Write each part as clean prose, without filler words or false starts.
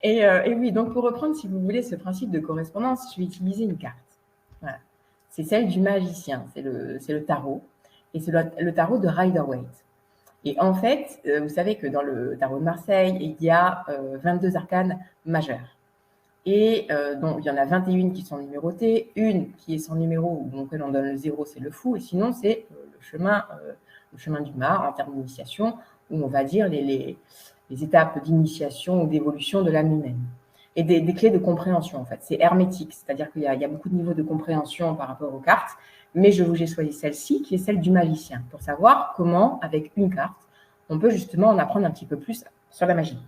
Et oui, donc pour reprendre, si vous voulez, ce principe de correspondance, je vais utiliser une carte. Voilà. C'est celle du magicien, c'est le tarot, et c'est le tarot de Rider-Waite. Et en fait, vous savez que dans le tarot de Marseille, il y a 22 arcanes majeures. Et donc, il y en a 21 qui sont numérotées, une qui est sans numéro, donc on donne le 0, c'est le fou, et sinon, c'est le chemin du mât en termes d'initiation, où on va dire les étapes d'initiation ou d'évolution de l'âme humaine. Et des clés de compréhension, en fait. C'est hermétique, c'est-à-dire qu'il y a beaucoup de niveaux de compréhension par rapport aux cartes, mais j'ai choisi celle-ci, qui est celle du magicien, pour savoir comment, avec une carte, on peut justement en apprendre un petit peu plus sur la magie.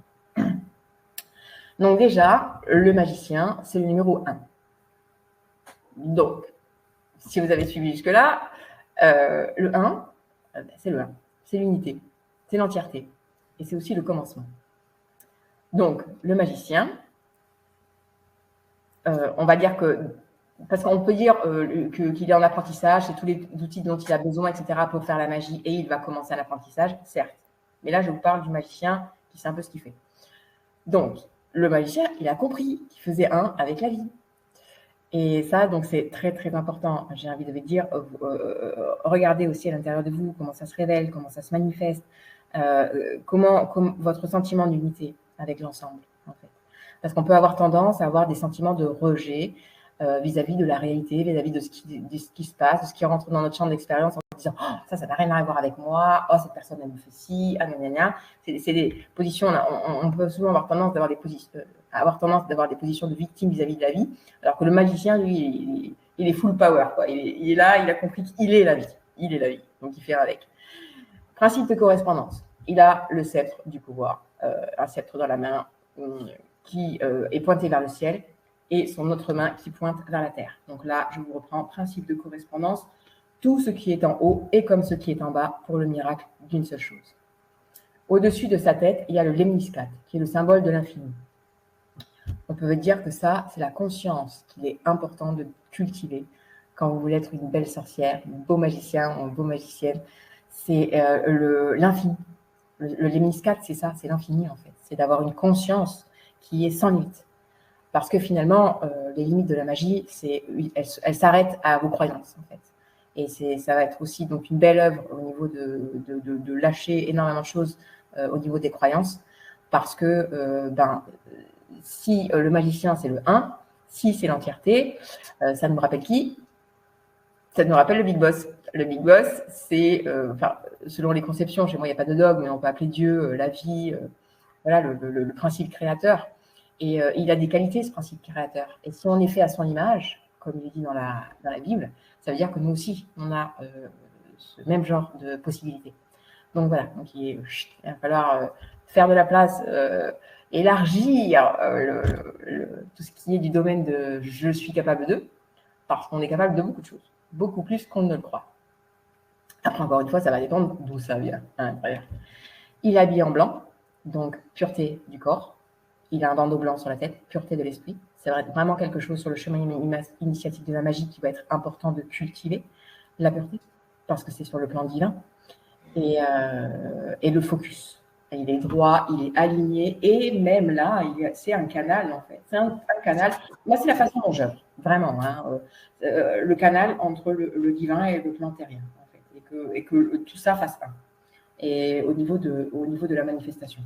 Donc déjà, le magicien, c'est le numéro 1. Donc, si vous avez suivi jusque-là, le 1, c'est le 1. C'est l'unité, c'est l'entièreté. Et c'est aussi le commencement. Donc, le magicien, on va dire que, parce qu'on peut dire qu'il est en apprentissage, c'est tous les outils dont il a besoin, etc., pour faire la magie, et il va commencer l'apprentissage, certes. Mais là, je vous parle du magicien qui sait un peu ce qu'il fait. Donc, le magicien, il a compris qu'il faisait un avec la vie. Et ça, donc, c'est très, très important. J'ai envie de vous dire, regardez aussi à l'intérieur de vous comment ça se révèle, comment ça se manifeste, comment votre sentiment d'unité avec l'ensemble, en fait. Parce qu'on peut avoir tendance à avoir des sentiments de rejet vis-à-vis de la réalité, vis-à-vis de ce qui se passe, de ce qui rentre dans notre champ d'expérience, en disant oh, ça n'a rien à voir avec moi, oh, cette personne, elle me fait ci, ah, gna. C'est des positions, on peut souvent avoir tendance d'avoir des positions de victime vis-à-vis de la vie, alors que le magicien, lui, il est full power, quoi. Il est là, il a compris qu'il est la vie. Il est la vie, donc il fait avec. Principe de correspondance. Il a le sceptre du pouvoir, un sceptre dans la main qui est pointé vers le ciel, et son autre main qui pointe vers la terre. Donc là, je vous reprends principe de correspondance. Tout ce qui est en haut est comme ce qui est en bas pour le miracle d'une seule chose. Au-dessus de sa tête, il y a le lemniscate, qui est le symbole de l'infini. On peut dire que ça, c'est la conscience qu'il est important de cultiver quand vous voulez être une belle sorcière, un beau magicien ou une beau magicienne. C'est l'infini. Le lemniscate, c'est ça, c'est l'infini en fait. C'est d'avoir une conscience qui est sans limite. Parce que finalement, les limites de la magie, elles s'arrêtent à vos croyances, en fait. Et ça va être aussi donc une belle œuvre au niveau de lâcher énormément de choses au niveau des croyances. Parce que si le magicien, c'est le 1, si c'est l'entièreté, ça nous rappelle qui? Ça nous rappelle le Big Boss. Le Big Boss, c'est, selon les conceptions, chez moi, il n'y a pas de dogme, mais on peut appeler Dieu, la vie, voilà, le principe créateur. Et il a des qualités, ce principe créateur. Et si on est fait à son image, comme il est dit dans la Bible, ça veut dire que nous aussi, on a ce même genre de possibilités. Donc voilà, donc il va falloir faire de la place, élargir tout ce qui est du domaine de « je suis capable de », parce qu'on est capable de beaucoup de choses, beaucoup plus qu'on ne le croit. Après, encore une fois, ça va dépendre d'où ça vient à l'intérieur. Il est habillé en blanc, donc pureté du corps. Il a un bandeau blanc sur la tête, pureté de l'esprit. C'est vraiment quelque chose sur le chemin initiatique de la magie qui va être important de cultiver, la pureté, parce que c'est sur le plan divin. Et le focus. Il est droit, il est aligné, et même là, c'est un canal, en fait. C'est un canal. Moi, c'est la façon dont j'œuvre, vraiment. Le canal entre le divin et le plan terrien, en fait. Et que tout ça fasse un. Et au niveau de la manifestation.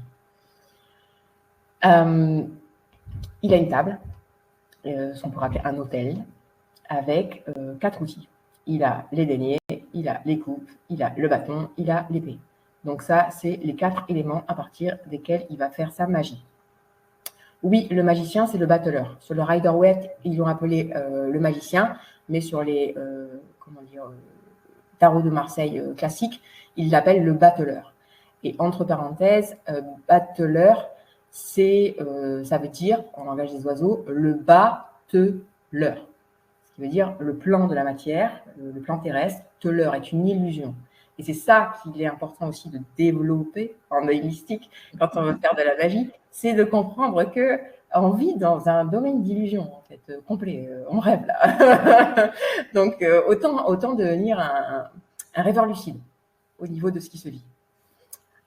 Il a une table, ce qu'on pourrait appeler un autel, avec 4 outils. Il a les deniers, il a les coupes, il a le bâton, il a l'épée. Donc ça, c'est les 4 éléments à partir desquels il va faire sa magie. Oui, le magicien, c'est le battleur. Sur le Rider-Waite, ils l'ont appelé le magicien, mais sur les tarots de Marseille classiques, ils l'appellent le battleur. Et entre parenthèses, battleur, ça veut dire, en langage des oiseaux, le batteleur. Ce qui veut dire le plan de la matière, le plan terrestre, teleur est une illusion. Et c'est ça qu'il est important aussi de développer en œil mystique quand on veut faire de la magie, c'est de comprendre qu'on vit dans un domaine d'illusion, en fait, complet. On rêve là. Donc, autant devenir un rêveur lucide au niveau de ce qui se vit.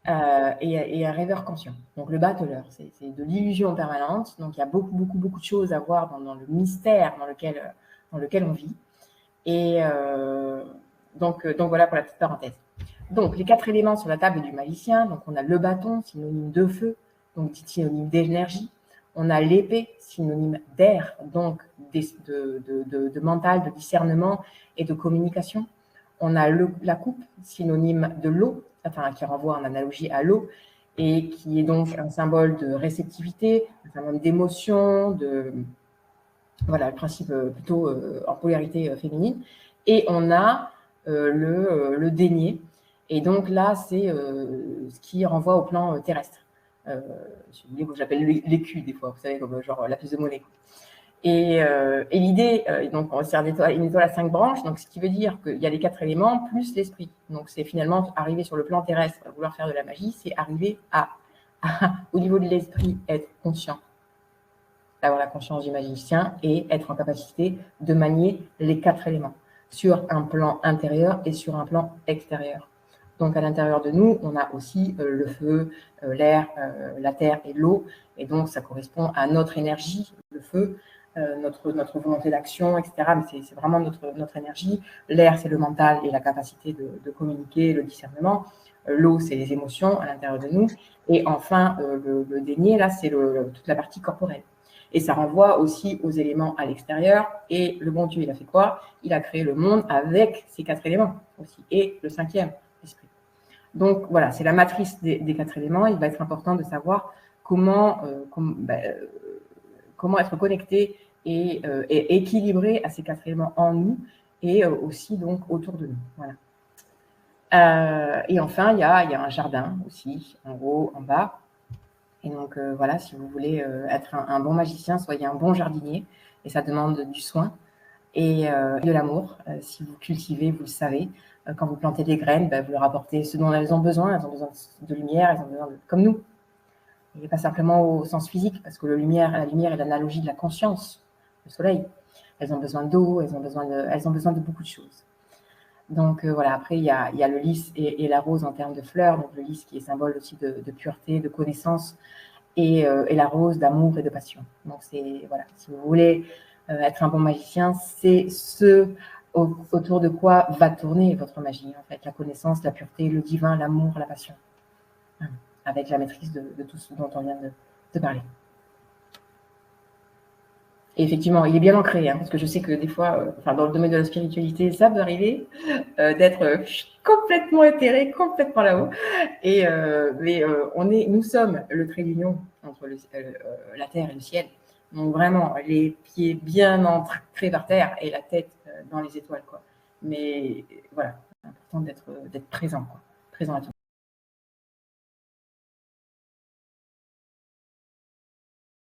et un rêveur conscient. Donc le battleur, c'est de l'illusion permanente. Donc il y a beaucoup de choses à voir dans le mystère dans lequel on vit. Et donc voilà pour la petite parenthèse. Donc les 4 éléments sur la table du magicien. Donc on a le bâton, synonyme de feu, donc synonyme d'énergie. On a l'épée, synonyme d'air, donc de mental, de discernement et de communication. On a la coupe, synonyme de l'eau, enfin qui renvoie en analogie à l'eau, et qui est donc un symbole de réceptivité, un symbole d'émotion, voilà, le principe plutôt en polarité féminine. Et on a le denier. Et donc là, c'est ce qui renvoie au plan terrestre. J'appelle l'écu des fois, vous savez, comme genre la pièce de monnaie. Et l'idée, donc c'est une étoile à 5 branches, donc ce qui veut dire qu'il y a les 4 éléments plus l'esprit. Donc c'est finalement arriver sur le plan terrestre, vouloir faire de la magie, c'est arriver au niveau de l'esprit, être conscient, d'avoir la conscience du magicien et être en capacité de manier les 4 éléments sur un plan intérieur et sur un plan extérieur. Donc à l'intérieur de nous, on a aussi le feu, l'air, la terre et l'eau, et donc ça correspond à notre énergie, le feu, notre volonté d'action, etc. Mais c'est vraiment notre énergie. L'air, c'est le mental et la capacité de communiquer, le discernement. L'eau, c'est les émotions à l'intérieur de nous. Et enfin, le denier, là, c'est toute la partie corporelle. Et ça renvoie aussi aux éléments à l'extérieur. Et le bon Dieu, il a fait quoi? Il a créé le monde avec ces 4 éléments aussi. Et le 5e, l'esprit. Donc voilà, c'est la matrice des 4 éléments. Il va être important de savoir comment être connecté et équilibré à ces 4 éléments en nous et aussi donc autour de nous. Voilà. Et enfin, il y a un jardin aussi, en haut, en bas. Et donc voilà, si vous voulez être un bon magicien, soyez un bon jardinier. Et ça demande du soin et de l'amour. Si vous cultivez, vous le savez. Quand vous plantez des graines, vous leur apportez ce dont elles ont besoin. Elles ont besoin de lumière, elles ont besoin comme nous. Et pas simplement au sens physique, parce que la lumière est l'analogie de la conscience, le soleil. Elles ont besoin d'eau, elles ont besoin de beaucoup de choses. Donc voilà, après il y a le lys et la rose en termes de fleurs, donc le lys qui est symbole aussi de pureté, de connaissance, et la rose d'amour et de passion. Donc c'est voilà, si vous voulez être un bon magicien, c'est autour de quoi va tourner votre magie en fait, la connaissance, la pureté, le divin, l'amour, la passion, avec la maîtrise de tout ce dont on vient de parler. Et effectivement, il est bien ancré, parce que je sais que des fois, dans le domaine de la spiritualité, ça peut arriver d'être complètement éthéré, complètement là-haut. Mais nous sommes le trait d'union entre la terre et le ciel. Donc vraiment, les pieds bien ancrés par terre et la tête dans les étoiles, quoi. Mais voilà, c'est important d'être présent, quoi. Présent à tout.